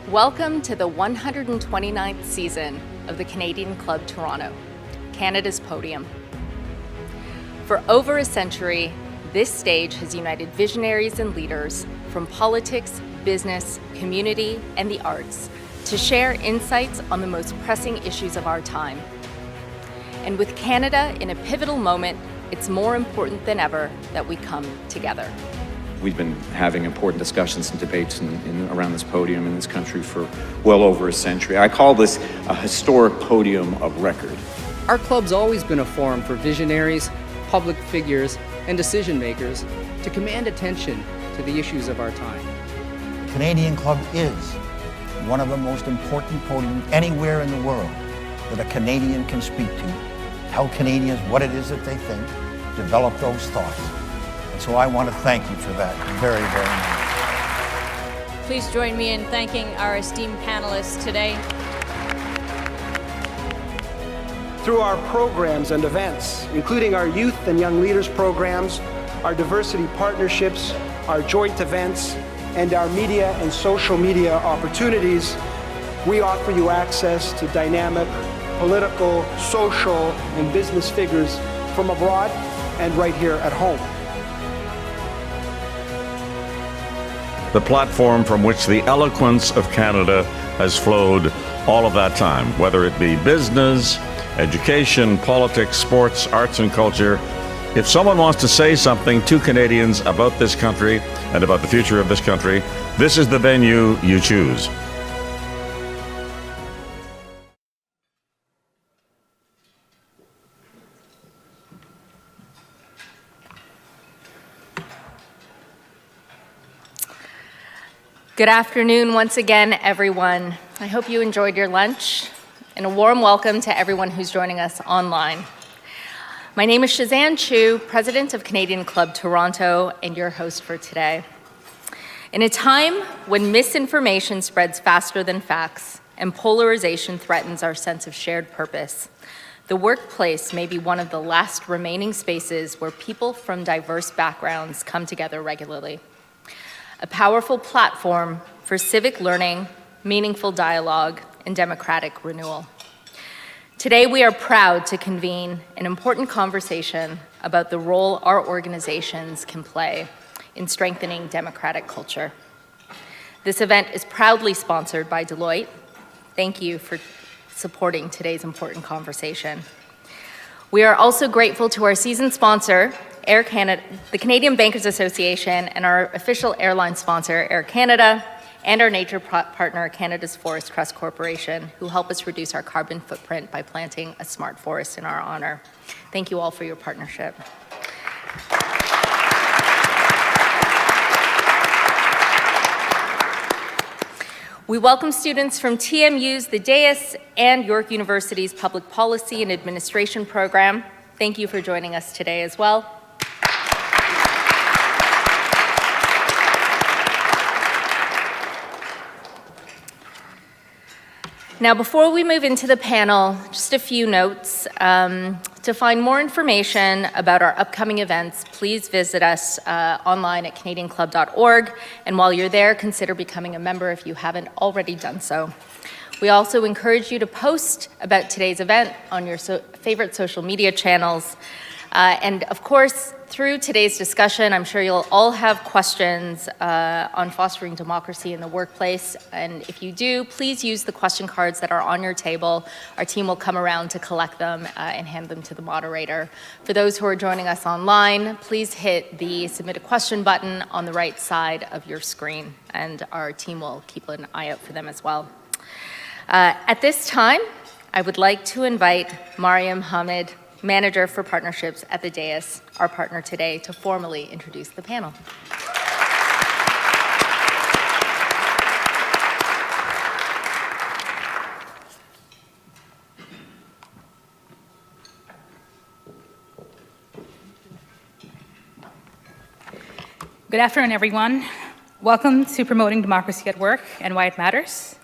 Welcome to the 129th season of the Canadian Club Toronto, Canada's podium. For over a century, this stage has united visionaries and leaders from politics, business, community, and the arts to share insights on the most pressing issues of our time. And with Canada in a pivotal moment, it's more important than ever that we come together. We've been having important discussions and debates around this podium in this country for well over a century. I call this a historic podium of record. Our club's always been a forum for visionaries, public figures, and decision makers to command attention to the issues of our time. The Canadian Club is one of the most important podiums anywhere in the world that a Canadian can speak to, tell Canadians what it is that they think, develop those thoughts. So I want to thank you for that very, very much. Please join me in thanking our esteemed panelists today. Through our programs and events, including our youth and young leaders programs, our diversity partnerships, our joint events, and our media and social media opportunities, we offer you access to dynamic political, social, and business figures from abroad and right here at home. The platform from which the eloquence of Canada has flowed all of that time, whether it be business, education, politics, sports, arts, and culture. If someone wants to say something to Canadians about this country and about the future of this country, this is the venue you choose. Good afternoon once again, everyone. I hope you enjoyed your lunch, and a warm welcome to everyone who's joining us online. My name is Shazanne Chu, President of Canadian Club Toronto, and your host for today. In a time when misinformation spreads faster than facts and polarization threatens our sense of shared purpose, the workplace may be one of the last remaining spaces where people from diverse backgrounds come together regularly. A powerful platform for civic learning, meaningful dialogue, and democratic renewal. Today, we are proud to convene an important conversation about the role our organizations can play in strengthening democratic culture. This event is proudly sponsored by Deloitte. Thank you for supporting today's important conversation. We are also grateful to our season sponsor, Air Canada, the Canadian Bankers Association, and our official airline sponsor, Air Canada, and our nature partner, Canada's Forest Trust Corporation, who help us reduce our carbon footprint by planting a smart forest in our honor. Thank you all for your partnership. We welcome students from TMU's the Dais and York University's Public Policy and Administration program. Thank you for joining us today as well. Now, before we move into the panel, just a few notes. To find more information about our upcoming events, please visit us online at canadianclub.org. And while you're there, consider becoming a member if you haven't already done so. We also encourage you to post about today's event on your favorite social media channels. And of course, through today's discussion, I'm sure you'll all have questions on fostering democracy in the workplace. And if you do, please use the question cards that are on your table. Our team will come around to collect them and hand them to the moderator. For those who are joining us online, please hit the Submit a Question button on the right side of your screen, and our team will keep an eye out for them as well. At this time, I would like to invite Mariam Hamid, Manager for Partnerships at the Dais, our partner today, to formally introduce the panel. Good afternoon, everyone. Welcome to Promoting Democracy at Work and Why It Matters.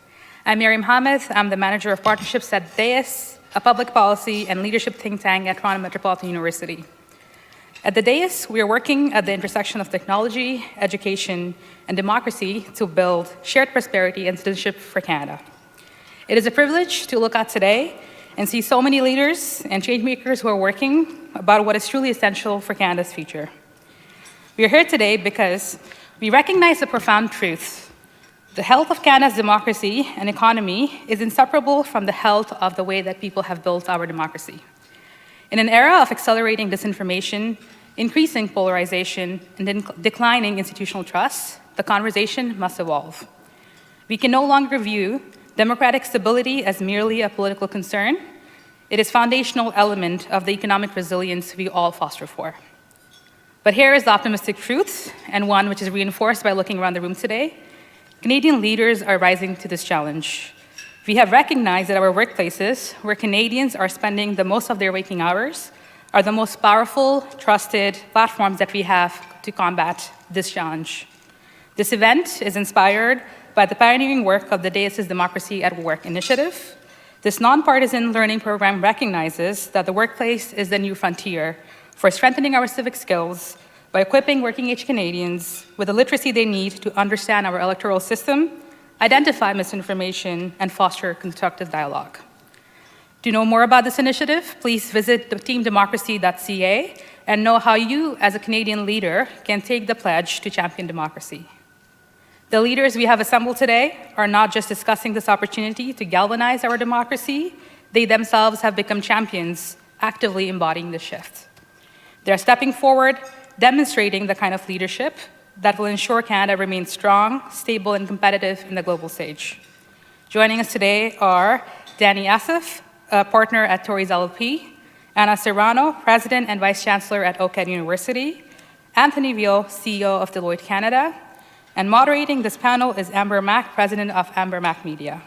I'm Mariam Hamid. I'm the Manager of Partnerships at Dais, a public policy and leadership think tank at Toronto Metropolitan University. At the Dais, we are working at the intersection of technology, education, and democracy to build shared prosperity and citizenship for Canada. It is a privilege to look at today and see so many leaders and changemakers who are working about what is truly essential for Canada's future. We are here today because we recognize the profound truth. The health of Canada's democracy and economy is inseparable from the health of the way that people have built our democracy. In an era of accelerating disinformation, increasing polarization, and declining institutional trust, the conversation must evolve. We can no longer view democratic stability as merely a political concern. It is a foundational element of the economic resilience we all foster for. But here is the optimistic truth, and one which is reinforced by looking around the room today. Canadian leaders are rising to this challenge. We have recognized that our workplaces, where Canadians are spending the most of their waking hours, are the most powerful, trusted platforms that we have to combat this challenge. This event is inspired by the pioneering work of the Dais' Democracy at Work initiative. This nonpartisan learning program recognizes that the workplace is the new frontier for strengthening our civic skills by equipping working-age Canadians with the literacy they need to understand our electoral system, identify misinformation, and foster constructive dialogue. To know more about this initiative, please visit teamdemocracy.ca and know how you, as a Canadian leader, can take the pledge to champion democracy. The leaders we have assembled today are not just discussing this opportunity to galvanize our democracy, they themselves have become champions, actively embodying the shift. They're stepping forward, demonstrating the kind of leadership that will ensure Canada remains strong, stable, and competitive in the global stage. Joining us today are Dany Assaf, a partner at Torys LLP, Anna Serrano, President and Vice Chancellor at OCAD University, Anthony Viel, CEO of Deloitte Canada, and moderating this panel is AmberMac, President of AmberMac Media.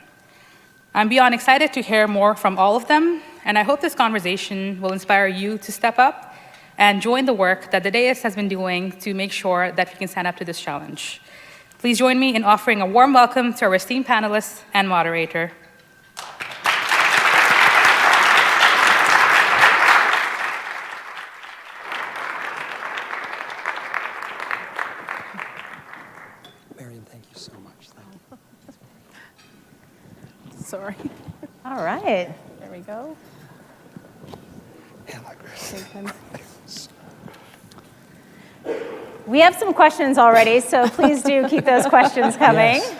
I'm beyond excited to hear more from all of them, and I hope this conversation will inspire you to step up and join the work that the Dais has been doing to make sure that we can stand up to this challenge. Please join me in offering a warm welcome to our esteemed panelists and moderator. Marion, thank you so much. Thank you. Sorry. All right, there we go. Yeah, like this. We have some questions already, so please do keep those questions coming. Yes.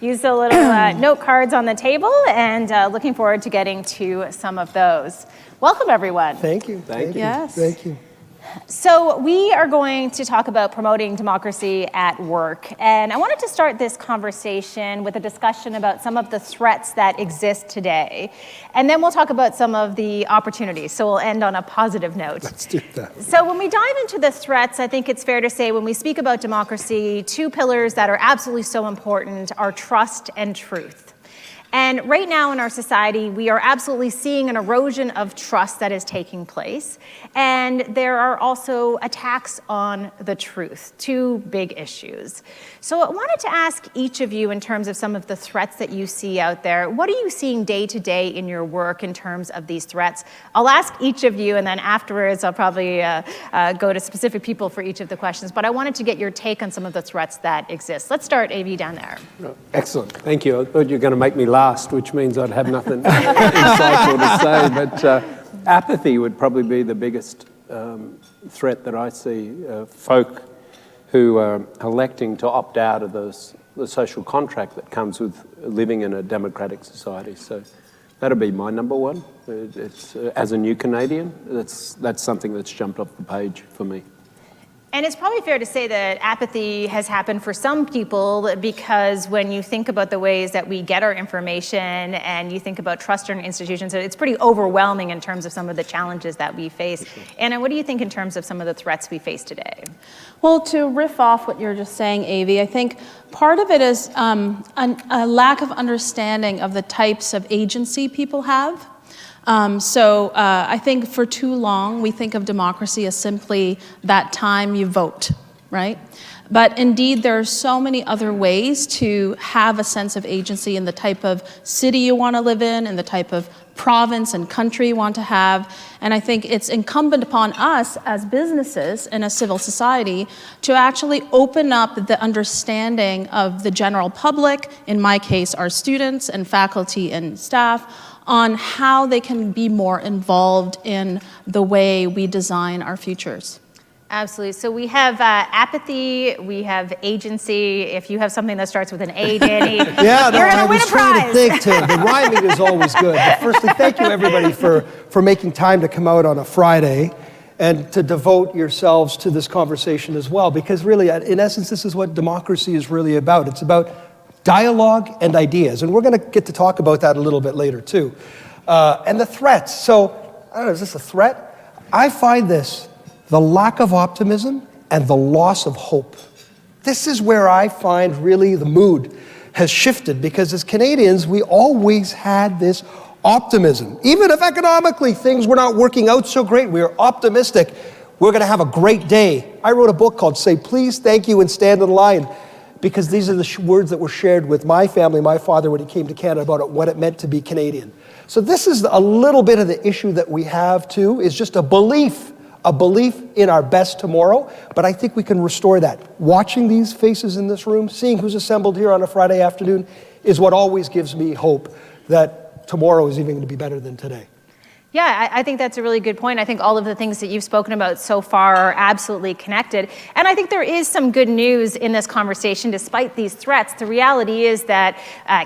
Use the little note cards on the table, and looking forward to getting to some of those. Welcome, everyone. Thank you. Thank you. Yes. Thank you. So we are going to talk about promoting democracy at work. And I wanted to start this conversation with a discussion about some of the threats that exist today. And then we'll talk about some of the opportunities. So we'll end on a positive note. Let's do that. So when we dive into the threats, I think it's fair to say when we speak about democracy, two pillars that are absolutely so important are trust and truth. And right now in our society, we are absolutely seeing an erosion of trust that is taking place. And there are also attacks on the truth, two big issues. So I wanted to ask each of you in terms of some of the threats that you see out there, what are you seeing day to day in your work in terms of these threats? I'll ask each of you, and then afterwards I'll probably go to specific people for each of the questions. But I wanted to get your take on some of the threats that exist. Let's start, AV, down there. Excellent. Thank you. I thought you were going to make me last, which means I'd have nothing insightful to say. But apathy would probably be the biggest threat that I see. Folk who are electing to opt out of the social contract that comes with living in a democratic society. So that'll be my number one. It's as a new Canadian, that's something that's jumped off the page for me. And it's probably fair to say that apathy has happened for some people because when you think about the ways that we get our information and you think about trust in institutions, it's pretty overwhelming in terms of some of the challenges that we face. Sure. Anna, what do you think in terms of some of the threats we face today? Well, to riff off what you're just saying, Avi, I think part of it is a lack of understanding of the types of agency people have. I think for too long, we think of democracy as simply that time you vote, right? But indeed, there are so many other ways to have a sense of agency in the type of city you want to live in, and the type of province and country want to have. And I think it's incumbent upon us as businesses and as civil society to actually open up the understanding of the general public, in my case, our students and faculty and staff, on how they can be more involved in the way we design our futures. Absolutely. So we have apathy, we have agency. If you have something that starts with an A, Dany, Yeah, no, you're going I to win was a trying prize. to think too. The rhyming is always good. But firstly, thank you everybody for making time to come out on a Friday and to devote yourselves to this conversation as well. Because really, in essence, this is what democracy is really about. It's about dialogue and ideas. And we're going to get to talk about that a little bit later too. And the threats. So, I don't know, is this a threat? I find this the lack of optimism and the loss of hope. This is where I find really the mood has shifted, because as Canadians, we always had this optimism. Even if economically things were not working out so great, we were optimistic. We're going to have a great day. I wrote a book called Say Please, Thank You, and Stand in Line, because these are the words that were shared with my family, my father, when he came to Canada, about what it meant to be Canadian. So this is a little bit of the issue that we have too, is just a belief in our best tomorrow, but I think we can restore that. Watching these faces in this room, seeing who's assembled here on a Friday afternoon, is what always gives me hope that tomorrow is even going to be better than today. Yeah, I think that's a really good point. I think all of the things that you've spoken about so far are absolutely connected. And I think there is some good news in this conversation despite these threats. The reality is that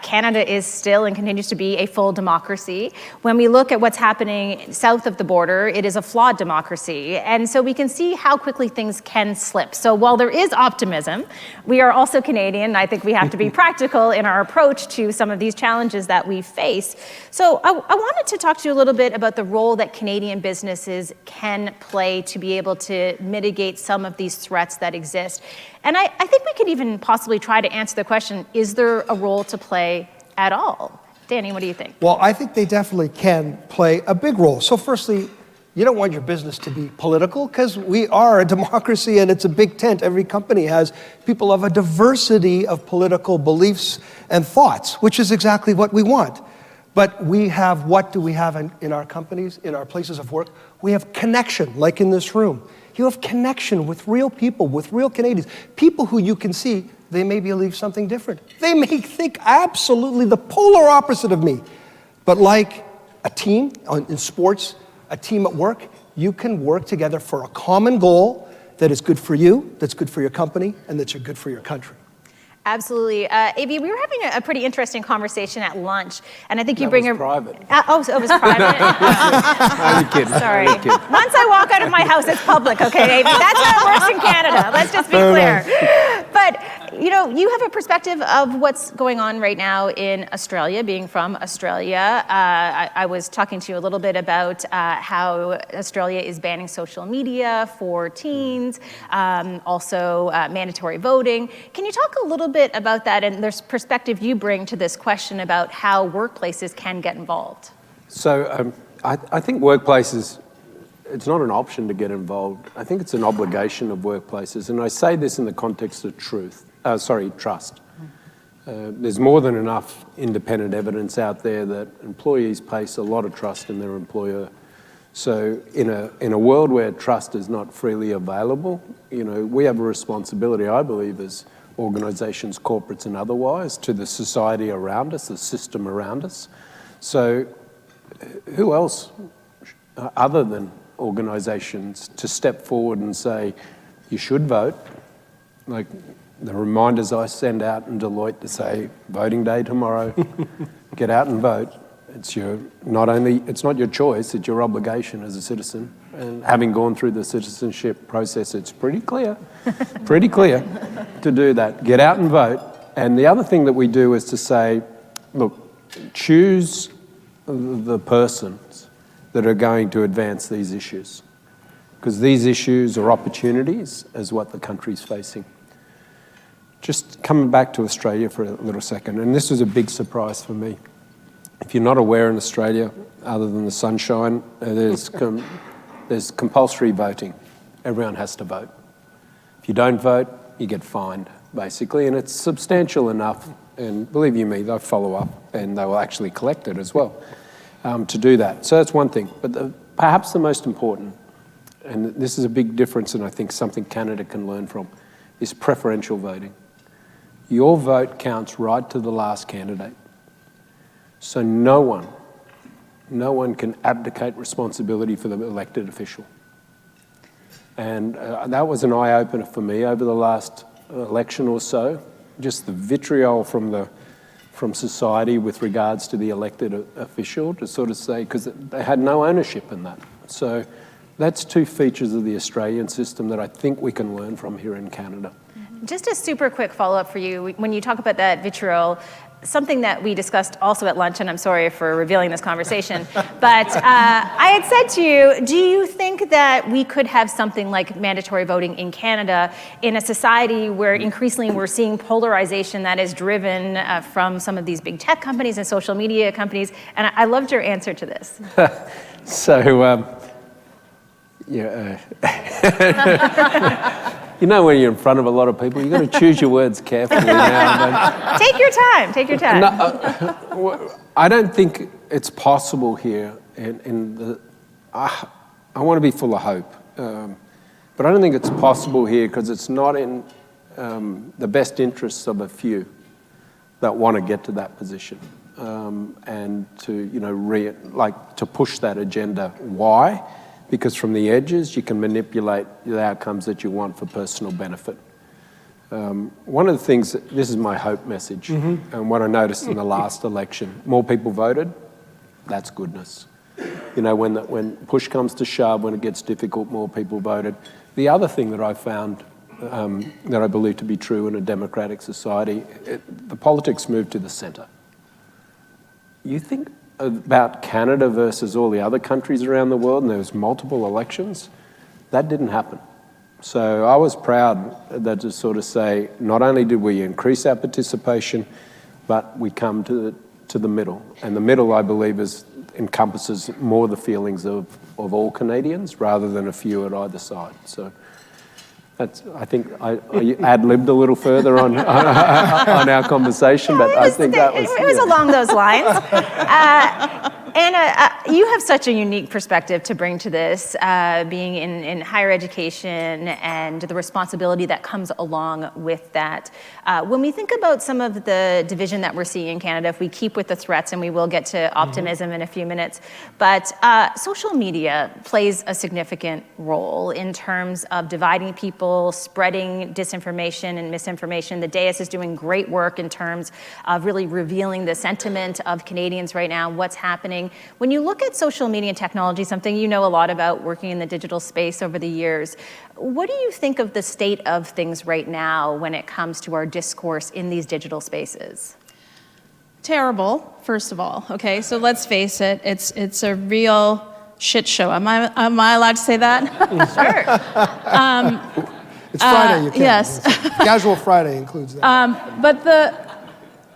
Canada is still and continues to be a full democracy. When we look at what's happening south of the border, it is a flawed democracy. And so we can see how quickly things can slip. So while there is optimism, we are also Canadian. I think we have to be practical in our approach to some of these challenges that we face. So I wanted to talk to you a little bit about the role that Canadian businesses can play to be able to mitigate some of these threats that exist. And I think we could even possibly try to answer the question, is there a role to play at all? Dany, what do you think? Well, I think they definitely can play a big role. So firstly, you don't want your business to be political, because we are a democracy and it's a big tent. Every company has people of a diversity of political beliefs and thoughts, which is exactly what we want. But we have, what do we have in our companies, in our places of work? We have connection, like in this room. You have connection with real people, with real Canadians. People who you can see, they may believe something different. They may think absolutely the polar opposite of me. But like a team in sports, a team at work, you can work together for a common goal that is good for you, that's good for your company, and that's good for your country. Absolutely. A.B., we were having a pretty interesting conversation at lunch, and I think you bring was private. So it was private? I'm kidding. Sorry. I'm kidding. Once I walk out of my house, it's public, okay, A.B.? That's how it works in Canada. Let's just be clear. But, you know, you have a perspective of what's going on right now in Australia, being from Australia. I was talking to you a little bit about how Australia is banning social media for teens, also mandatory voting. Can you talk a little bit about that and there's perspective you bring to this question about how workplaces can get involved? So I think workplaces, it's not an option to get involved. I think it's an obligation of workplaces. And I say this in the context of trust. There's more than enough independent evidence out there that employees place a lot of trust in their employer. So in a world where trust is not freely available, you know, we have a responsibility, I believe, as organisations, corporates and otherwise, to the society around us, the system around us. So who else, other than organisations, to step forward and say, you should vote? Like the reminders I send out in Deloitte to say, voting day tomorrow, get out and vote. It's not your choice, it's your obligation as a citizen. And having gone through the citizenship process, it's pretty clear to do that. Get out and vote. And the other thing that we do is to say, look, choose the persons that are going to advance these issues. Because these issues are opportunities as what the country's facing. Just coming back to Australia for a little second, and this was a big surprise for me. If you're not aware, in Australia, other than the sunshine, there's compulsory voting. Everyone has to vote. If you don't vote, you get fined, basically, and it's substantial enough, and believe you me, they'll follow up, and they will actually collect it as well. to do that. So that's one thing. But perhaps the most important, and this is a big difference and I think something Canada can learn from, is preferential voting. Your vote counts right to the last candidate. So no one can abdicate responsibility for the elected official. And that was an eye-opener for me over the last election or so, just the vitriol from society with regards to the elected official, to sort of say, because they had no ownership in that. So that's two features of the Australian system that I think we can learn from here in Canada. Just a super quick follow-up for you. When you talk about that vitriol, something that we discussed also at lunch, and I'm sorry for revealing this conversation, but I had said to you, do you think that we could have something like mandatory voting in Canada in a society where increasingly we're seeing polarization that is driven from some of these big tech companies and social media companies? And I loved your answer to this. You know, when you're in front of a lot of people, you've got to choose your words carefully now. Take your time, take your time. No, I don't think it's possible here. I want to be full of hope, but I don't think it's possible here because it's not in the best interests of a few that want to get to that position and to, to push that agenda. Why? Because from the edges, you can manipulate the outcomes that you want for personal benefit. One of the things, this is my hope message, and what I noticed in the last election, more people voted, that's goodness. When push comes to shove, when it gets difficult, more people voted. The other thing that I found that I believe to be true in a democratic society, the politics moved to the centre. You think about Canada versus all the other countries around the world, and there was multiple elections, that didn't happen. So I was proud that to sort of say, not only did we increase our participation, but we come to the middle. And the middle, I believe, encompasses more the feelings of all Canadians rather than a few at either side. So I think I ad-libbed a little further on our conversation, but I think that was... It was along those lines. Anna, you have such a unique perspective to bring to this, being in higher education and the responsibility that comes along with that. When we think about some of the division that we're seeing in Canada, if we keep with the threats, and we will get to optimism in a few minutes, but social media plays a significant role in terms of dividing people, spreading disinformation and misinformation. The Dais is doing great work in terms of really revealing the sentiment of Canadians right now, what's happening. When you look at social media and technology, something you know a lot about working in the digital space over the years, what do you think of the state of things right now when it comes to our discourse in these digital spaces? Terrible, first of all. Okay, so let's face it, it's a real shit show. Am I allowed to say that? Sure. It's Friday, you can. Yes. Casual Friday includes that.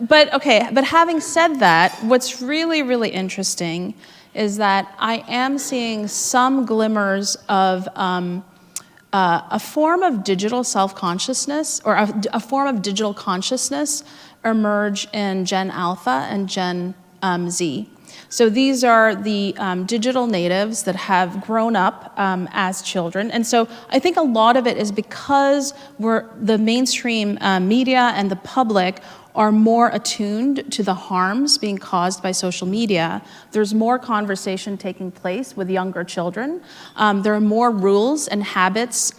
But having said that, what's really, really interesting is that I am seeing some glimmers of a form of digital self-consciousness, or a form of digital consciousness emerge in Gen Alpha and Gen Z. So these are the digital natives that have grown up as children. And so I think a lot of it is because the mainstream media and the public are more attuned to the harms being caused by social media. There's more conversation taking place with younger children. There are more rules and habits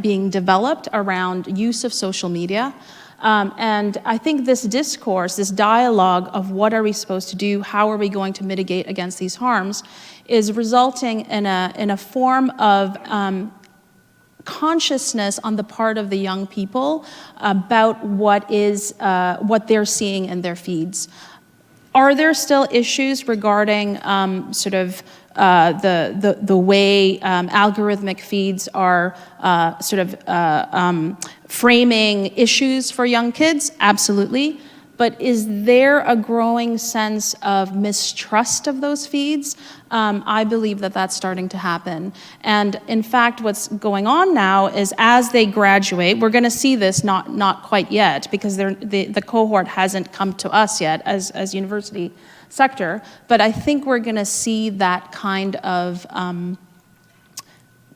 being developed around use of social media. And I think this discourse, this dialogue of what are we supposed to do, how are we going to mitigate against these harms, is resulting in a form of consciousness on the part of the young people about what they're seeing in their feeds. Are there still issues regarding the way algorithmic feeds are framing issues for young kids? Absolutely. But is there a growing sense of mistrust of those feeds? I believe that that's starting to happen. And in fact, what's going on now is as they graduate, we're going to see this not quite yet because the cohort hasn't come to us yet as university sector. But I think we're going to see that kind of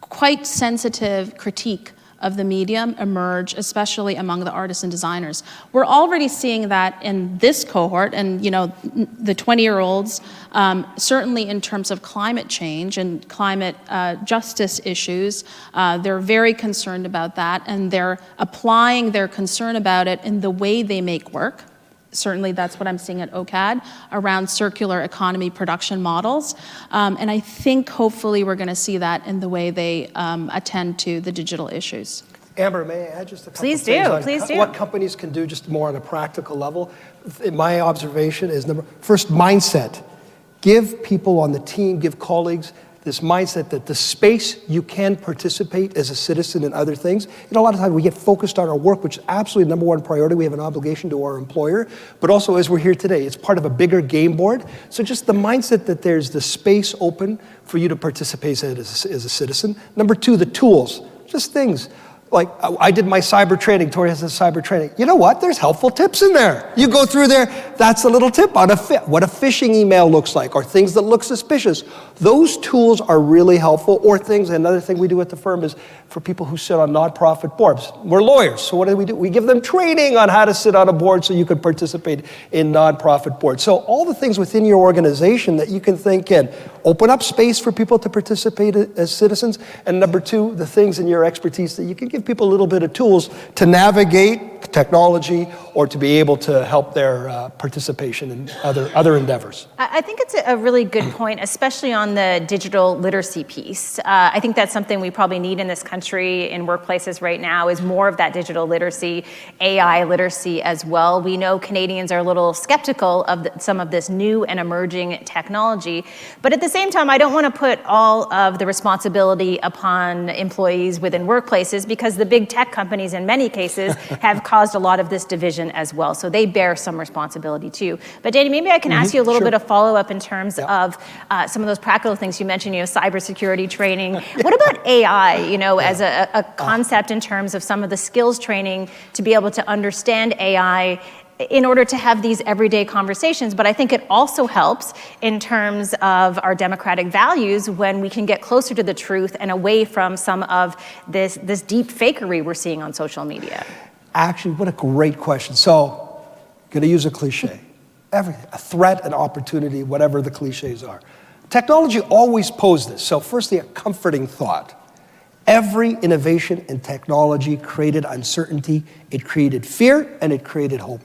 quite sensitive critique of the medium emerge, especially among the artists and designers. We're already seeing that in this cohort, and the 20-year-olds, certainly in terms of climate change and climate justice issues, they're very concerned about that, and they're applying their concern about it in the way they make work. Certainly that's what I'm seeing at OCAD around circular economy production models. And I think hopefully we're going to see that in the way they attend to the digital issues. Amber, may I add just a couple Please of things do, on please do. what companies can do just more on a practical level? My observation is, first, mindset. Give people on the team, give colleagues this mindset that the space you can participate as a citizen in other things. A lot of times we get focused on our work, which is absolutely number one priority. We have an obligation to our employer, but also as we're here today, it's part of a bigger game board. So just the mindset that there's the space open for you to participate as a citizen. Number two, the tools, just things. Like I did my cyber training, Tori has a cyber training. You know what? There's helpful tips in there. You go through there, that's a little tip on what a phishing email looks like, or things that look suspicious. Those tools are really helpful, or things, another thing we do at the firm is for people who sit on nonprofit boards. We're lawyers, so what do? We give them training on how to sit on a board so you can participate in nonprofit boards. So all the things within your organization that you can think can open up space for people to participate as citizens, and number two, the things in your expertise that you can give people a little bit of tools to navigate technology or to be able to help their participation in other endeavors. I think it's a really good point, especially on the digital literacy piece. I think that's something we probably need in this country in workplaces right now, is more of that digital literacy, AI literacy as well. We know Canadians are a little skeptical of some of this new and emerging technology, but at the same time, I don't want to put all of the responsibility upon employees within workplaces, because the big tech companies in many cases have caused a lot of this division as well. So they bear some responsibility too. But Dany, maybe I can ask you a little bit of follow-up in terms of some of those practical things you mentioned, cybersecurity training. What about AI, as a concept in terms of some of the skills training to be able to understand AI in order to have these everyday conversations? But I think it also helps in terms of our democratic values when we can get closer to the truth and away from some of this deep fakery we're seeing on social media. Actually, what a great question. So, going to use a cliche. Everything, a threat, an opportunity, whatever the cliches are. Technology always posed this. So firstly, a comforting thought. Every innovation in technology created uncertainty, it created fear, and it created hope.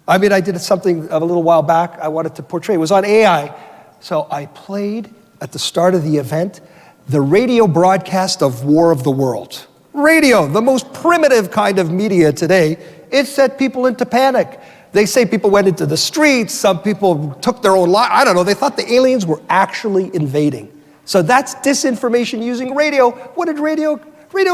I did something a little while back I wanted to portray. It was on AI. So I played, at the start of the event, the radio broadcast of War of the Worlds. Radio, the most primitive kind of media today, it set people into panic. They say people went into the streets, some people took their own life. I don't know, they thought the aliens were actually invading. So that's disinformation using radio. What did radio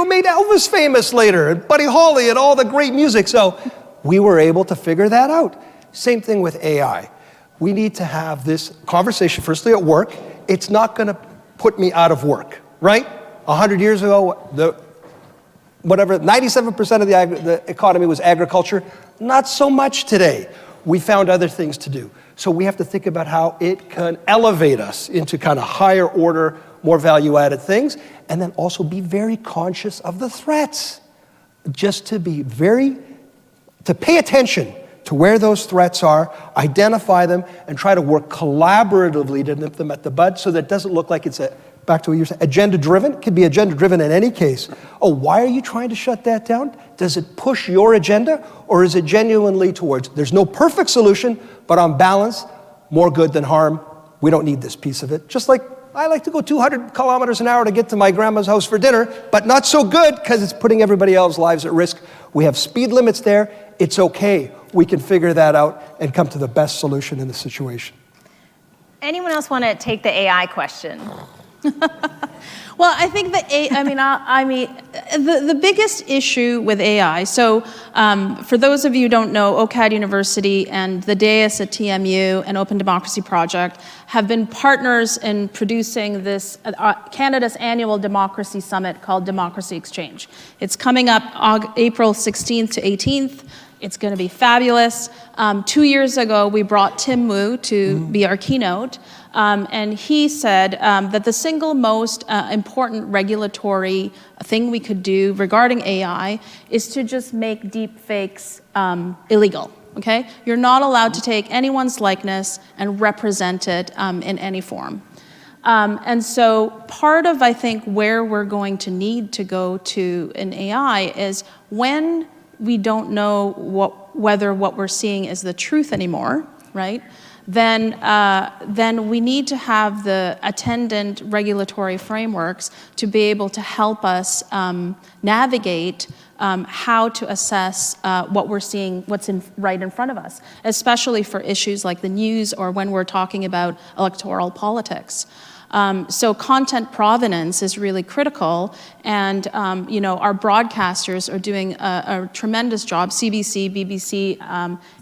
made Elvis famous later, and Buddy Holly and all the great music. So we were able to figure that out. Same thing with AI. We need to have this conversation, firstly at work. It's not going to put me out of work, right? 100 years ago, 97% of the economy was agriculture. Not so much today. We found other things to do. So we have to think about how it can elevate us into kind of higher order, more value-added things, and then also be very conscious of the threats. Just to pay attention to where those threats are, identify them, and try to work collaboratively to nip them at the bud so that it doesn't look like it's back to what you're saying, agenda-driven. It could be agenda-driven in any case. Oh, why are you trying to shut that down? Does it push your agenda, or is it genuinely towards, there's no perfect solution, but on balance, more good than harm. We don't need this piece of it. Just like I like to go 200 kilometers an hour to get to my grandma's house for dinner, but not so good because it's putting everybody else's lives at risk. We have speed limits there. It's okay. We can figure that out and come to the best solution in the situation. Anyone else want to take the AI question? Well, I think the biggest issue with AI, so for those of you who don't know, OCAD University and the Dais at TMU and Open Democracy Project have been partners in producing this Canada's annual democracy summit called Democracy Exchange. It's coming up April 16th to 18th. It's going to be fabulous. 2 years ago, we brought Tim Wu to be our keynote, and he said that the single most important regulatory thing we could do regarding AI is to just make deep fakes illegal. Okay? You're not allowed to take anyone's likeness and represent it in any form. And so part of, I think, where we're going to need to go to in AI is when we don't know whether what we're seeing is the truth anymore, right? Then we need to have the attendant regulatory frameworks to be able to help us navigate how to assess what we're seeing, what's right in front of us, especially for issues like the news or when we're talking about electoral politics. So content provenance is really critical, and our broadcasters are doing a tremendous job. CBC, BBC,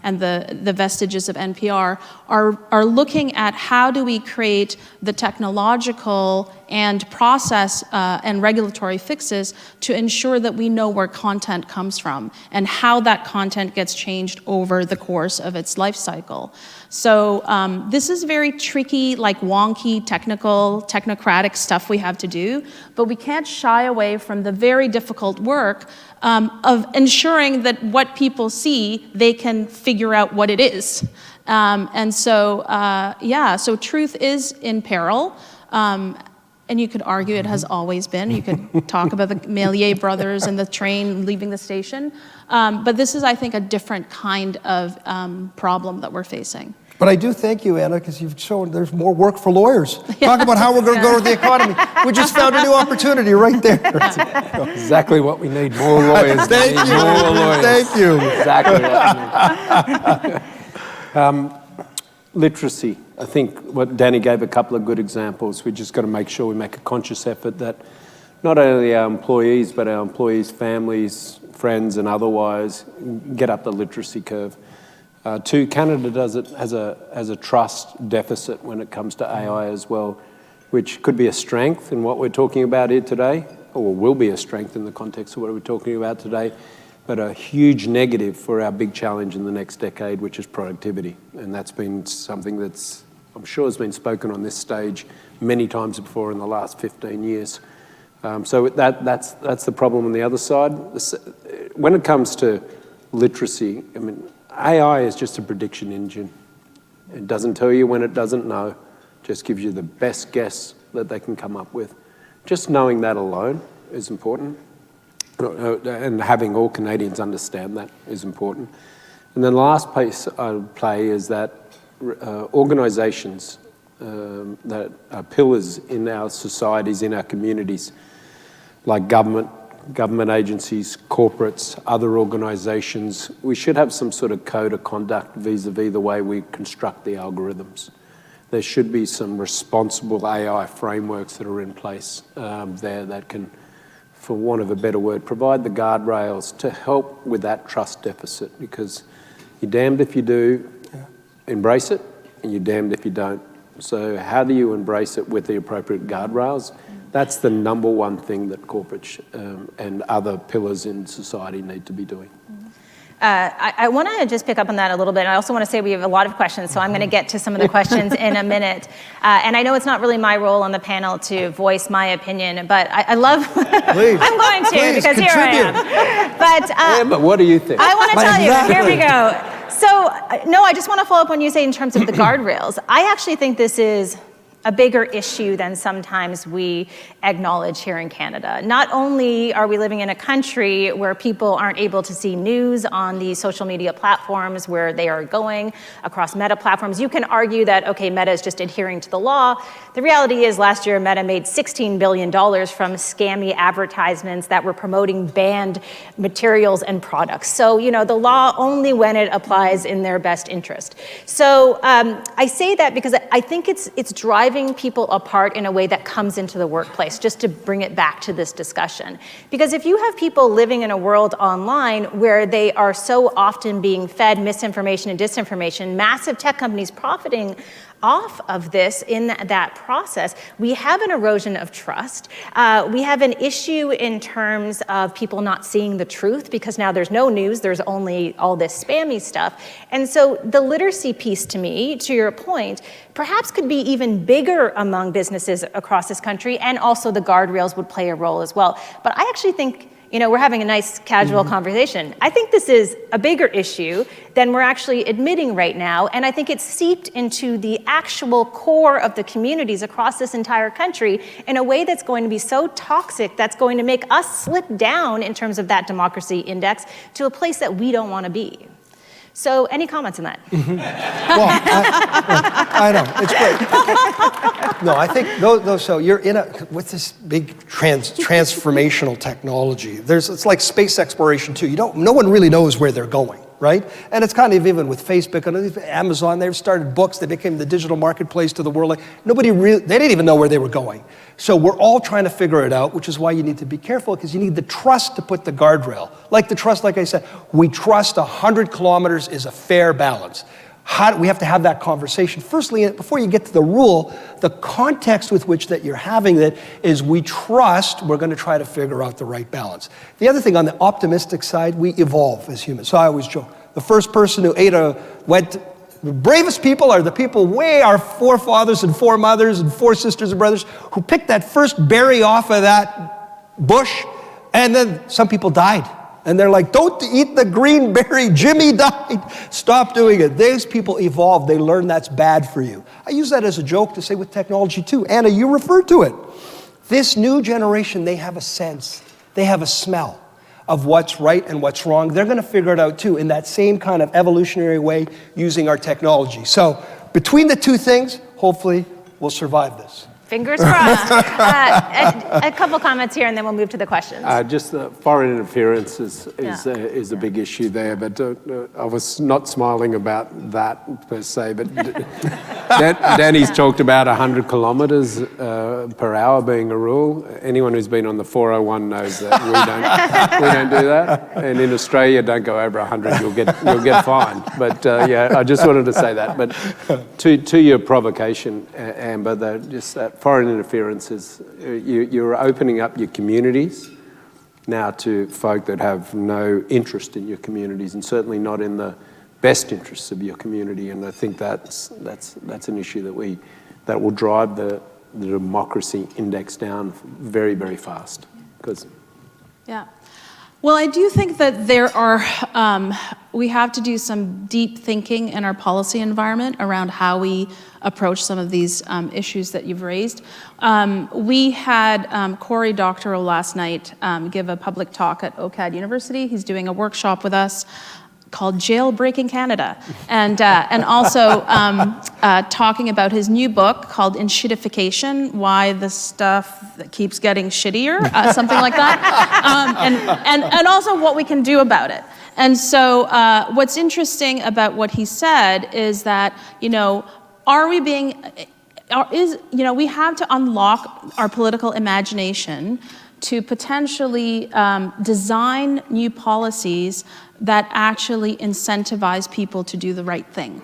and the vestiges of NPR are looking at how do we create the technological and process and regulatory fixes to ensure that we know where content comes from and how that content gets changed over the course of its life cycle. So this is very tricky, like wonky, technocratic stuff we have to do, but we can't shy away from the very difficult work of ensuring that what people see, they can figure out what it is. So truth is in peril. And you could argue it has always been. You could talk about the Méliès brothers and the train leaving the station. But this is, I think, a different kind of problem that we're facing. But I do thank you, Anna, because you've shown there's more work for lawyers. Talk about how we're going to go to the economy. We just found a new opportunity right there. That's exactly what we need, more lawyers. Thank you. More lawyers. Thank you. Exactly what we need. Literacy. I think what Dany gave a couple of good examples. We just got to make sure we make a conscious effort that not only our employees, but our employees' families, friends, and otherwise get up the literacy curve. Two, Canada does it as a trust deficit when it comes to AI as well, which could be a strength in what we're talking about here today, or will be a strength in the context of what we're talking about today, but a huge negative for our big challenge in the next decade, which is productivity. And that's been something that's, I'm sure, has been spoken on this stage many times before in the last 15 years. So that's the problem on the other side. When it comes to literacy, I mean, AI is just a prediction engine. It doesn't tell you when it doesn't know, just gives you the best guess that they can come up with. Just knowing that alone is important. And having all Canadians understand that is important. And then the last piece I would play is that organisations that are pillars in our societies, in our communities, like government agencies, corporates, other organisations, we should have some sort of code of conduct vis-a-vis the way we construct the algorithms. There should be some responsible AI frameworks that are in place there that can, for want of a better word, provide the guardrails to help with that trust deficit, because you're damned if you do embrace it, and you're damned if you don't. So how do you embrace it with the appropriate guardrails? That's the number one thing that corporates and other pillars in society need to be doing. I want to just pick up on that a little bit. I also want to say we have a lot of questions, so I'm going to get to some of the questions in a minute. And I know it's not really my role on the panel to voice my opinion, but I love... Please. I'm going to, Please, because contribute. here I am. But what do you think? I want to tell you. Here we go. So, no, I just want to follow up on you say in terms of the guardrails. I actually think this is a bigger issue than sometimes we acknowledge here in Canada. Not only are we living in a country where people aren't able to see news on the social media platforms where they are going across Meta platforms. You can argue that, okay, Meta is just adhering to the law. The reality is last year Meta made $16 billion from scammy advertisements that were promoting banned materials and products. So, you know, the law only when it applies in their best interest. So I say that because I think it's driving people apart in a way that comes into the workplace, just to bring it back to this discussion. Because if you have people living in a world online where they are so often being fed misinformation and disinformation, massive tech companies profiting off of this in that process, we have an erosion of trust. We have an issue in terms of people not seeing the truth because now there's no news, there's only all this spammy stuff. And so the literacy piece to me, to your point, perhaps could be even bigger among businesses across this country, and also the guardrails would play a role as well. But I actually think, we're having a nice casual conversation. I think this is a bigger issue than we're actually admitting right now, and I think it's seeped into the actual core of the communities across this entire country in a way that's going to be so toxic that's going to make us slip down in terms of that democracy index to a place that we don't want to be. So, any comments on that? Well, I know, it's great. No, I think those. So you're with this big transformational technology. It's like space exploration too. No one really knows where they're going, right? And it's kind of even with Facebook and Amazon. They've started books. They became the digital marketplace to the world. Like they didn't even know where they were going. So we're all trying to figure it out, which is why you need to be careful, because you need the trust to put the guardrail. Like the trust, like I said, we trust 100 kilometers is a fair balance. We have to have that conversation. Firstly, before you get to the rule, the context with which that you're having it is we trust we're going to try to figure out the right balance. The other thing, on the optimistic side, we evolve as humans. So I always joke, the first person who the bravest people are the people our forefathers and foremothers and four-sisters and brothers who picked that first berry off of that bush, and then some people died. And they're like, don't eat the green berry, Jimmy died. Stop doing it. These people evolved. They learn that's bad for you. I use that as a joke to say with technology too. Anna, you referred to it. This new generation, they have a sense. They have a smell of what's right and what's wrong. They're going to figure it out too in that same kind of evolutionary way using our technology. So between the two things, hopefully we'll survive this. Fingers crossed. A couple comments here, and then we'll move to the questions. Just the foreign interference is a big issue there, but I was not smiling about that per se, but Dany's talked about 100 kilometres per hour being a rule. Anyone who's been on the 401 knows that we don't do that. And in Australia, don't go over 100, you'll get fined. But I just wanted to say that. But to your provocation, Amber, that foreign interference is you're opening up your communities now to folk that have no interest in your communities, and certainly not in the best interests of your community. And I think that's an issue that will drive the democracy index down very, very fast. Yeah. Well, I do think that we have to do some deep thinking in our policy environment around how we approach some of these issues that you've raised. We had Cory Doctorow last night give a public talk at OCAD University. He's doing a workshop with us called Jailbreaking Canada, and also talking about his new book called Enshittification, Why the Stuff That Keeps Getting Shittier, something like that, and also what we can do about it. And so what's interesting about what he said is that, we have to unlock our political imagination to potentially design new policies that actually incentivize people to do the right thing.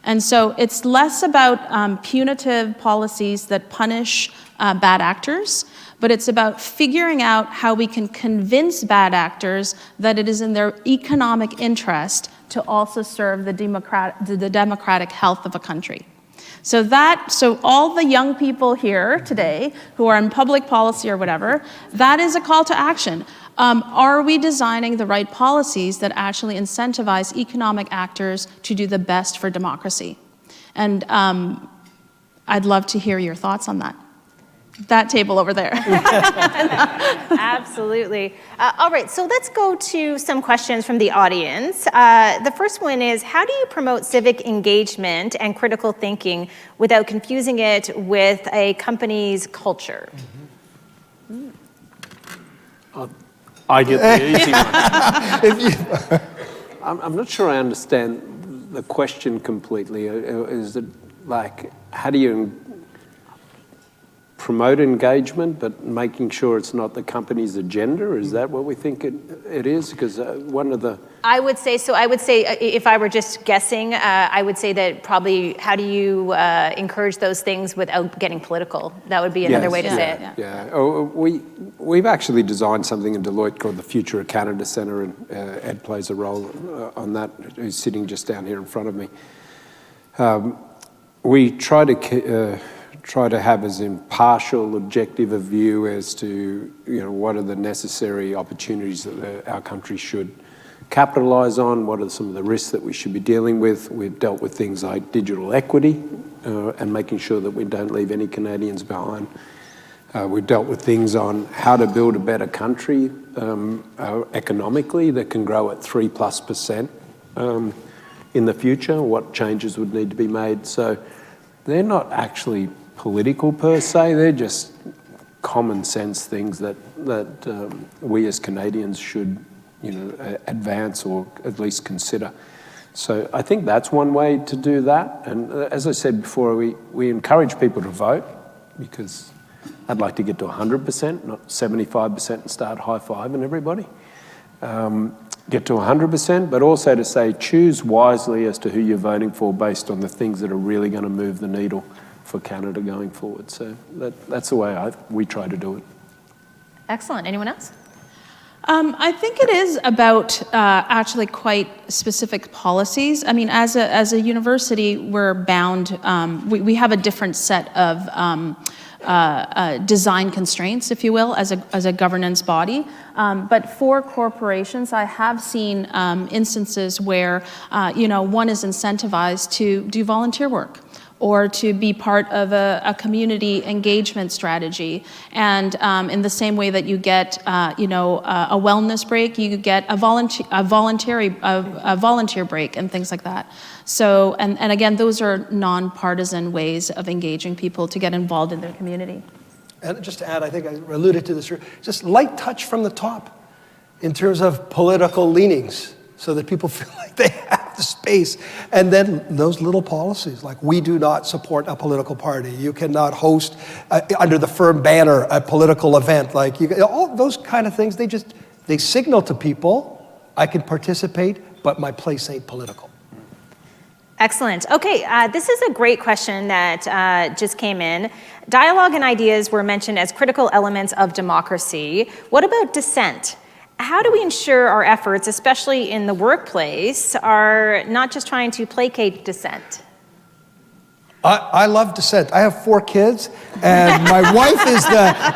And so it's less about punitive policies that punish bad actors, but it's about figuring out how we can convince bad actors that it is in their economic interest to also serve the democratic health of a country. So all the young people here today who are in public policy or whatever, that is a call to action. Are we designing the right policies that actually incentivize economic actors to do the best for democracy? And I'd love to hear your thoughts on that. That table over there. Absolutely. All right, so let's go to some questions from the audience. The first one is, how do you promote civic engagement and critical thinking without confusing it with a company's culture? I get the easy one. I'm not sure I understand the question completely. Is it like, how do you promote engagement, but making sure it's not the company's agenda? Is that what we think it is? Because one of the... I would say, if I were just guessing, I would say that probably how do you encourage those things without getting political? That would be another way to say it. Yeah. Oh, we've actually designed something in Deloitte called the Future of Canada Centre, and Ed plays a role on that, who's sitting just down here in front of me. We try to have as impartial, objective a view as to what are the necessary opportunities that our country should capitalise on, what are some of the risks that we should be dealing with. We've dealt with things like digital equity and making sure that we don't leave any Canadians behind. We've dealt with things on how to build a better country economically that can grow at 3+% in the future, what changes would need to be made. So they're not actually political per se, they're just common sense things that we as Canadians should advance or at least consider. So I think that's one way to do that. And as I said before, we encourage people to vote, because I'd like to get to 100%, not 75%, and start high-fiving everybody. Get to 100%, but also to say choose wisely as to who you're voting for based on the things that are really going to move the needle for Canada going forward. So that's the way we try to do it. Excellent. Anyone else? I think it is about actually quite specific policies. I mean, as a university, we're bound, we have a different set of design constraints, if you will, as a governance body. But for corporations, I have seen instances where, one is incentivized to do volunteer work, or to be part of a community engagement strategy. And in the same way that you get, a wellness break, you get a volunteer break and things like that. So, and again, those are nonpartisan ways of engaging people to get involved in their community. And just to add, I think I alluded to this, just light touch from the top in terms of political leanings, so that people feel like they have the space. And then those little policies, like we do not support a political party. You cannot host under the firm banner a political event. Like all those kind of things, they signal to people, I can participate, but my place ain't political. Excellent. Okay, this is a great question that just came in. Dialogue and ideas were mentioned as critical elements of democracy. What about dissent? How do we ensure our efforts, especially in the workplace, are not just trying to placate dissent? I love dissent. I have 4 kids, and my wife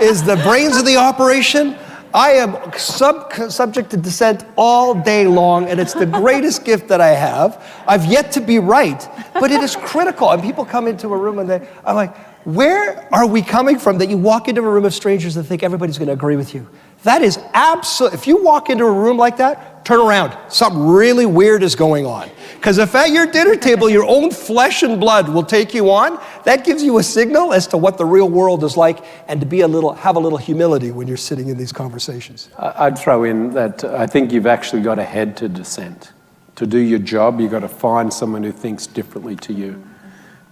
is the brains of the operation. I am subject to dissent all day long, and it's the greatest gift that I have. I've yet to be right, but it is critical. And people come into a room and I'm like, where are we coming from that you walk into a room of strangers and think everybody's going to agree with you? That is if you walk into a room like that, turn around. Something really weird is going on. Because if at your dinner table, your own flesh and blood will take you on, that gives you a signal as to what the real world is like, and to have a little humility when you're sitting in these conversations. I'd throw in that I think you've actually got to head to dissent. To do your job, you've got to find someone who thinks differently to you.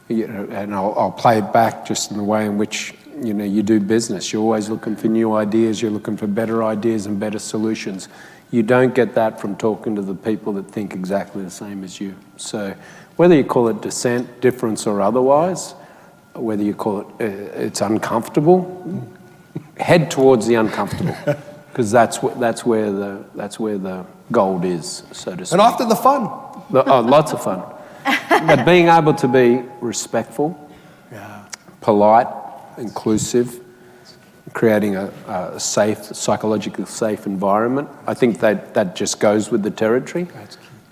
And I'll play it back just in the way in which you do business. You're always looking for new ideas. You're looking for better ideas and better solutions. You don't get that from talking to the people that think exactly the same as you. So whether you call it dissent, difference, or otherwise, whether you call it it's uncomfortable, head towards the uncomfortable, because that's where the gold is, so to speak. And often the fun. Lots of fun. But being able to be respectful, polite, inclusive, creating a safe, psychologically safe environment, I think that just goes with the territory.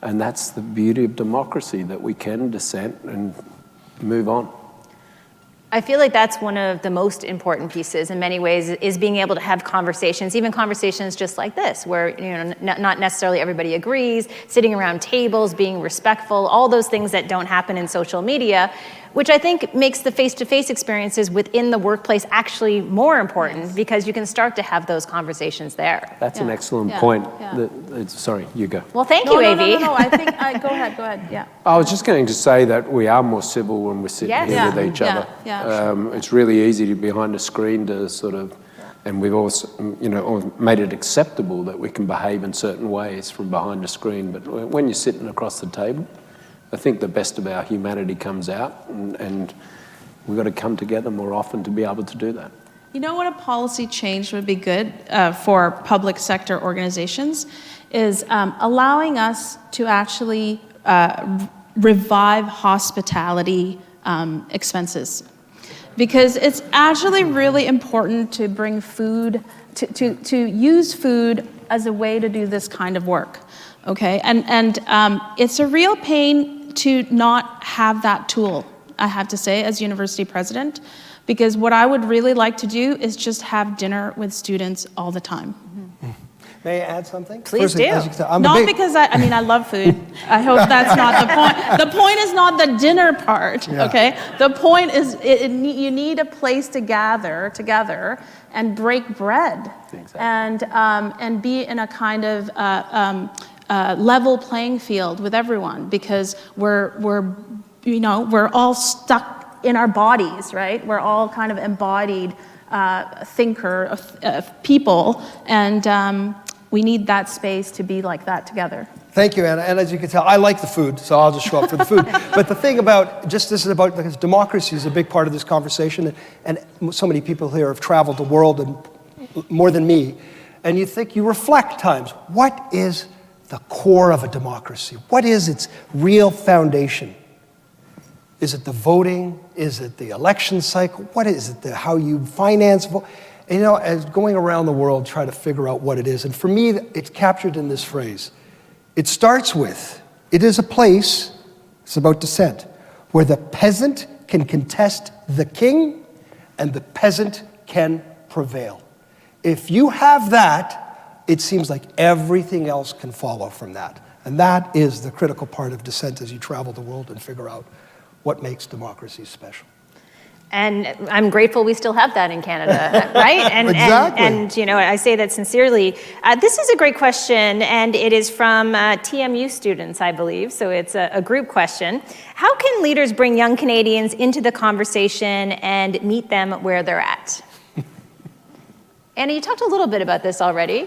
And that's the beauty of democracy, that we can dissent and move on. I feel like that's one of the most important pieces in many ways, is being able to have conversations, even conversations just like this, where not necessarily everybody agrees, sitting around tables, being respectful, all those things that don't happen in social media. which I think makes the face-to-face experiences within the workplace actually more important because you can start to have those conversations there. That's an excellent point. Yeah. Sorry, you go. Well, thank you, Avi. No, I think, go ahead, yeah. I was just going to say that we are more civil when we're sitting here with each other. It's really easy to be behind a screen to sort of, and we've also, made it acceptable that we can behave in certain ways from behind a screen. But when you're sitting across the table, I think the best of our humanity comes out, and we've got to come together more often to be able to do that. You know what a policy change would be good for public sector organizations is allowing us to actually revive hospitality expenses. Because it's actually really important to bring food, to use food as a way to do this kind of work, okay? And it's a real pain to not have that tool, I have to say, as university president, because what I would really like to do is just have dinner with students all the time. May I add something? Please do. Not because I love food. I hope that's not the point. The point is not the dinner part, okay? The point is you need a place to gather together and break bread, and be in a kind of level playing field with everyone, because we're all stuck in our bodies, right? We're all kind of embodied thinker people, and we need that space to be like that together. Thank you, Anna. And as you can tell, I like the food, so I'll just show up for the food. But the thing about, this is about, because democracy is a big part of this conversation, and so many people here have traveled the world, and more than me, and you reflect times, what is the core of a democracy? What is its real foundation? Is it the voting? Is it the election cycle? What is it, how you finance? And, as going around the world, try to figure out what it is. And for me, it's captured in this phrase. It starts with, it is a place, it's about dissent, where the peasant can contest the king and the peasant can prevail. If you have that, it seems like everything else can follow from that. And that is the critical part of dissent as you travel the world and figure out what makes democracy special. And I'm grateful we still have that in Canada, right? And, exactly. And I say that sincerely. This is a great question, and it is from TMU students, I believe, so it's a group question. How can leaders bring young Canadians into the conversation and meet them where they're at? Anna, you talked a little bit about this already.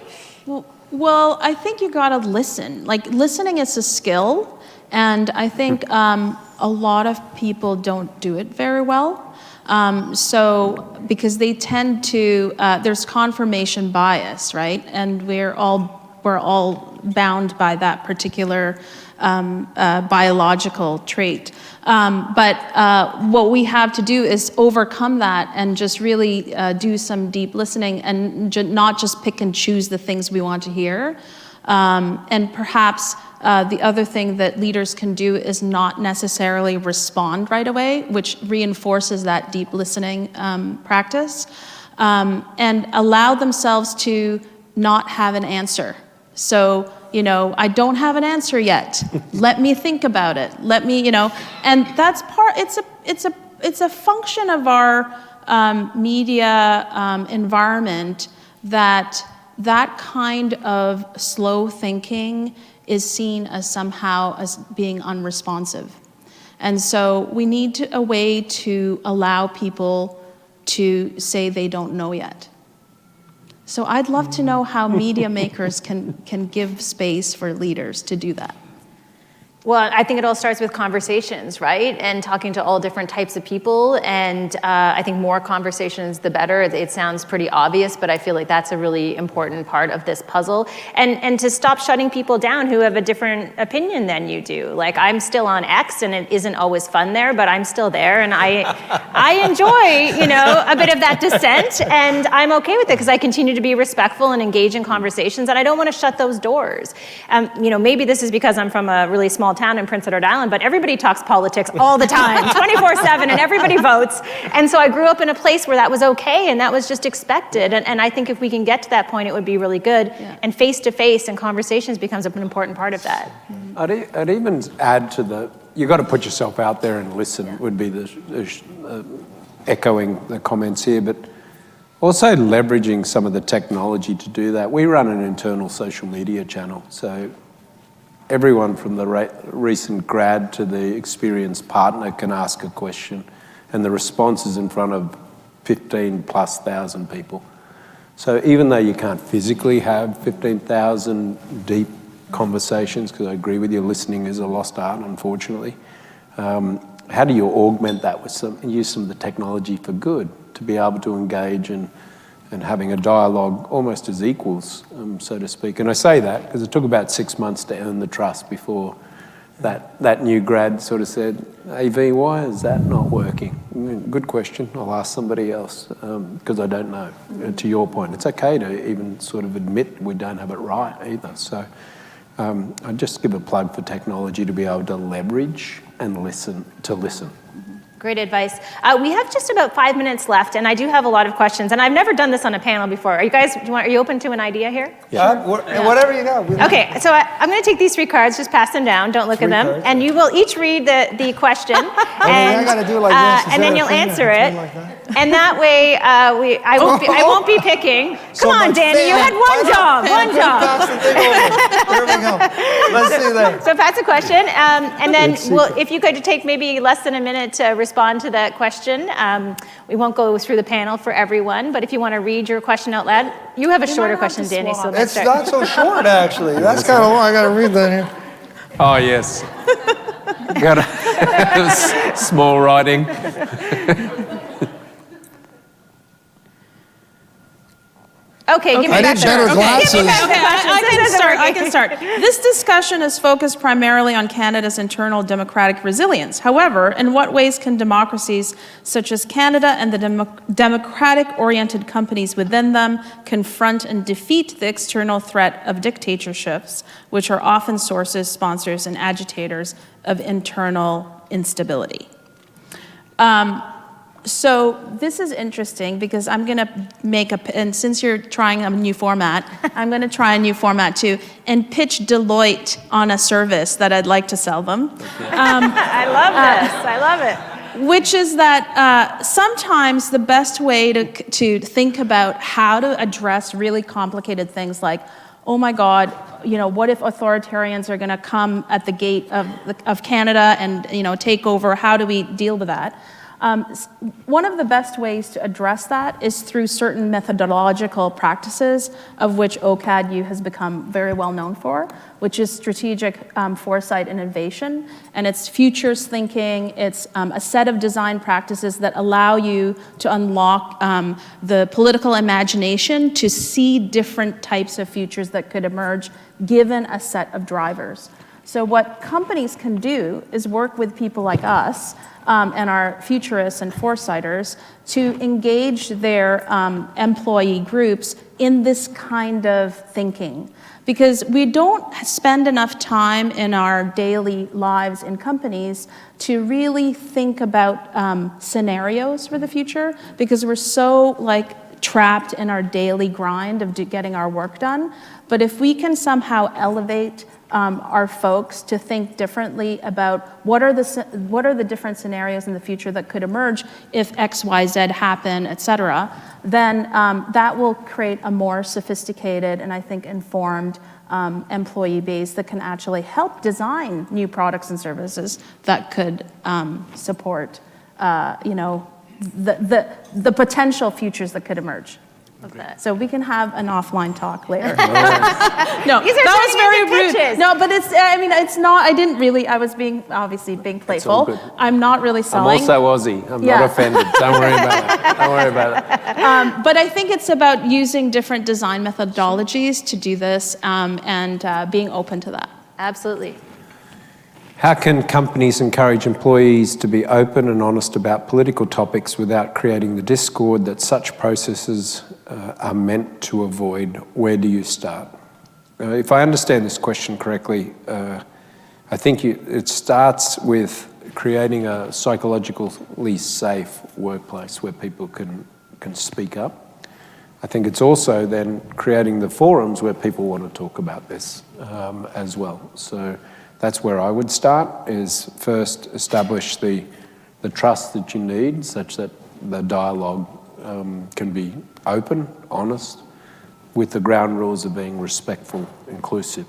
Well, I think you gotta listen. Listening is a skill, and I think a lot of people don't do it very well. Because they tend to, there's confirmation bias, right? And we're all bound by that particular biological trait. But what we have to do is overcome that and just really do some deep listening and not just pick and choose the things we want to hear. And perhaps the other thing that leaders can do is not necessarily respond right away, which reinforces that deep listening practice, and allow themselves to not have an answer. So, I don't have an answer yet. Let me think about it. Let me, and that's it's a function of our media environment that kind of slow thinking is seen as somehow as being unresponsive. And so we need a way to allow people to say they don't know yet. So I'd love to know how media makers can give space for leaders to do that. Well, I think it all starts with conversations, right? And talking to all different types of people. And I think more conversations, the better. It sounds pretty obvious, but I feel like that's a really important part of this puzzle. And to stop shutting people down who have a different opinion than you do. Like, I'm still on X, and it isn't always fun there, but I'm still there. And I enjoy, a bit of that dissent. And I'm okay with it because I continue to be respectful and engage in conversations. And I don't want to shut those doors. Maybe this is because I'm from a really small town in Prince Edward Island, but everybody talks politics all the time, 24/7, and everybody votes. And so I grew up in a place where that was okay, and that was just expected. And I think if we can get to that point, it would be really good. Yeah. And face-to-face and conversations becomes an important part of that. I'd even add to the, you've got to put yourself out there and listen would be echoing the comments here, but also leveraging some of the technology to do that. We run an internal social media channel, so everyone from the recent grad to the experienced partner can ask a question, and the response is in front of 15,000+ people. So even though you can't physically have 15,000 deep conversations, because I agree with you, listening is a lost art, unfortunately, how do you augment that with use some of the technology for good, to be able to engage and having a dialogue almost as equals, so to speak. And I say that because it took about 6 months to earn the trust before that new grad sort of said, AV, why is that not working? Good question. I'll ask somebody else because I don't know. To your point, it's okay to even sort of admit we don't have it right either. So I'd just give a plug for technology to be able to leverage and listen. Great advice. We have just about 5 minutes left, and I do have a lot of questions. And I've never done this on a panel before. Are you guys? Are you open to an idea here? Yeah. Whatever you got. Okay. So I'm going to take these 3 cards. Just pass them down. Don't look at them. Cards. And you will each read the question, I got to do like this. and then you'll answer it. And that way, I won't be picking. Come on, Dany. You had one job. Here we go. Let's see that. So pass a question, and then if you could take maybe less than a minute to respond to that question. We won't go through the panel for everyone, but if you want to read your question out loud, you have a shorter question, Dany. So it's not so short, actually. That's kind of long. I got to read that here. Oh, yes. Got a small writing. Okay, give me I need better glasses. I can start. This discussion is focused primarily on Canada's internal democratic resilience. However, in what ways can democracies such as Canada and the democratic-oriented companies within them confront and defeat the external threat of dictatorships, which are often sources, sponsors, and agitators of internal instability? So this is interesting because I'm going to and since you're trying a new format, I'm going to try a new format too, and pitch Deloitte on a service that I'd like to sell them. I love this. I love it. Which is that sometimes the best way to think about how to address really complicated things like, oh my God, what if authoritarians are going to come at the gate of Canada and take over? How do we deal with that? One of the best ways to address that is through certain methodological practices, of which OCAD U has become very well known for, which is strategic foresight and innovation. And it's futures thinking. It's a set of design practices that allow you to unlock the political imagination to see different types of futures that could emerge given a set of drivers. So what companies can do is work with people like us and our futurists and foresighters to engage their employee groups in this kind of thinking. Because we don't spend enough time in our daily lives in companies to really think about scenarios for the future, because we're so trapped in our daily grind of getting our work done. But if we can somehow elevate our folks to think differently about what are the different scenarios in the future that could emerge if X, Y, Z happen, et cetera, then that will create a more sophisticated and I think informed employee base that can actually help design new products and services that could support the potential futures that could emerge. So we can have an offline talk later. No, that was very rude. Pitches. No, but it's not. I didn't really. I was being playful. I'm not really selling. I'm also Aussie. I'm not offended. Don't worry about it. But I think it's about using different design methodologies to do this and being open to that. Absolutely. How can companies encourage employees to be open and honest about political topics without creating the discord that such processes are meant to avoid? Where do you start? If I understand this question correctly, I think it starts with creating a psychologically safe workplace where people can speak up. I think it's also then creating the forums where people want to talk about this as well. So That's where I would start, is first establish the trust that you need such that the dialogue can be open, honest, with the ground rules of being respectful, inclusive.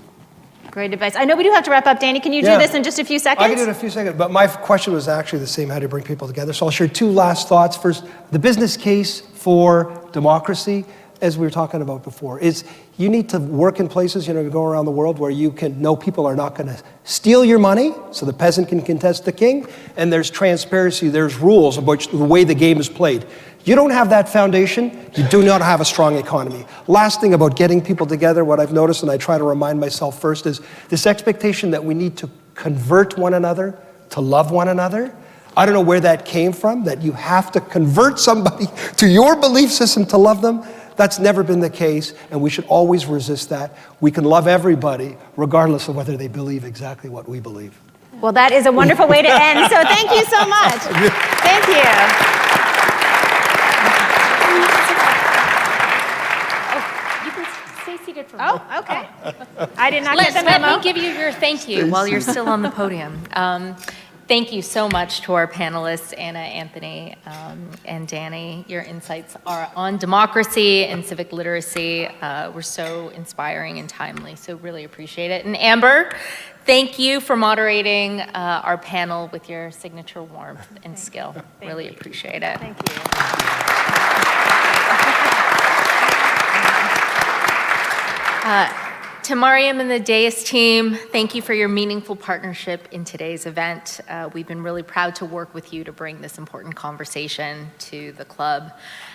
Great advice. I know we do have to wrap up. Dany, can you do this in just a few seconds? I can do it in a few seconds, but my question was actually the same, how to bring people together. So I'll share two last thoughts. First, the business case for democracy, as we were talking about before, is you need to work in places, you go around the world where you can know people are not going to steal your money, so the peasant can contest the king, and there's transparency, there's rules about the way the game is played. You don't have that foundation, you do not have a strong economy. Last thing about getting people together, what I've noticed, and I try to remind myself first, is this expectation that we need to convert one another to love one another. I don't know where that came from, that you have to convert somebody to your belief system to love them. That's never been the case, and we should always resist that. We can love everybody, regardless of whether they believe exactly what we believe. Well, that is a wonderful way to end, so thank you so much. Thank you. Oh, okay. I did not get the memo. Let me give you your thank you while you're still on the podium. Thank you so much to our panelists, Anna, Anthony, and Dany. Your insights are on democracy and civic literacy were so inspiring and timely, so really appreciate it. And Amber, thank you for moderating our panel with your signature warmth and skill. Really appreciate it. Thank you. To Mariam and the Dais team, thank you for your meaningful partnership in today's event. We've been really proud to work with you to bring this important conversation to the club.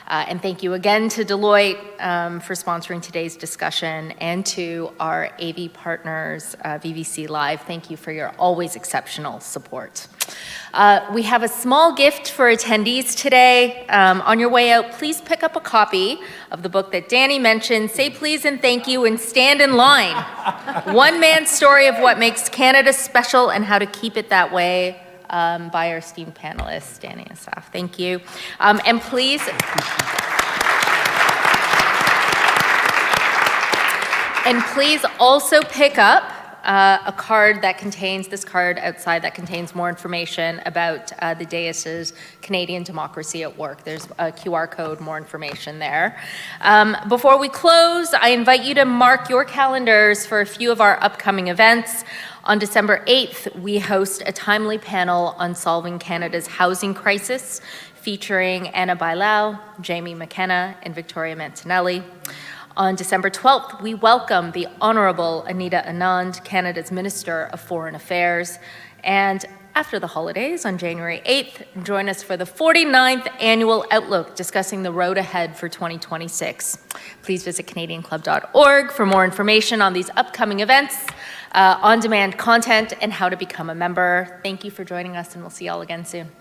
And thank you again to Deloitte for sponsoring today's discussion, and to our AV partners, VVC Live. Thank you for your always exceptional support. We have a small gift for attendees today. On your way out, please pick up a copy of the book that Dany mentioned, Say Please and Thank You and Stand in Line. One man's story of what makes Canada special and how to keep it that way, by our esteemed panelists, Dany Assaf. Thank you. And please also pick up a card that contains, this card outside, that contains more information about the Dais's Canadian Democracy at Work. There's a QR code, more information there. Before we close, I invite you to mark your calendars for a few of our upcoming events. On December 8th, we host a timely panel on solving Canada's housing crisis, featuring Anna Bailao, Jamie McKenna, and Victoria Mantinelli. On December 12th, we welcome the Honourable Anita Anand, Canada's Minister of Foreign Affairs. And after the holidays, on January 8th, join us for the 49th Annual Outlook, discussing the road ahead for 2026. Please visit canadianclub.org for more information on these upcoming events, on-demand content, and how to become a member. Thank you for joining us, and we'll see you all again soon.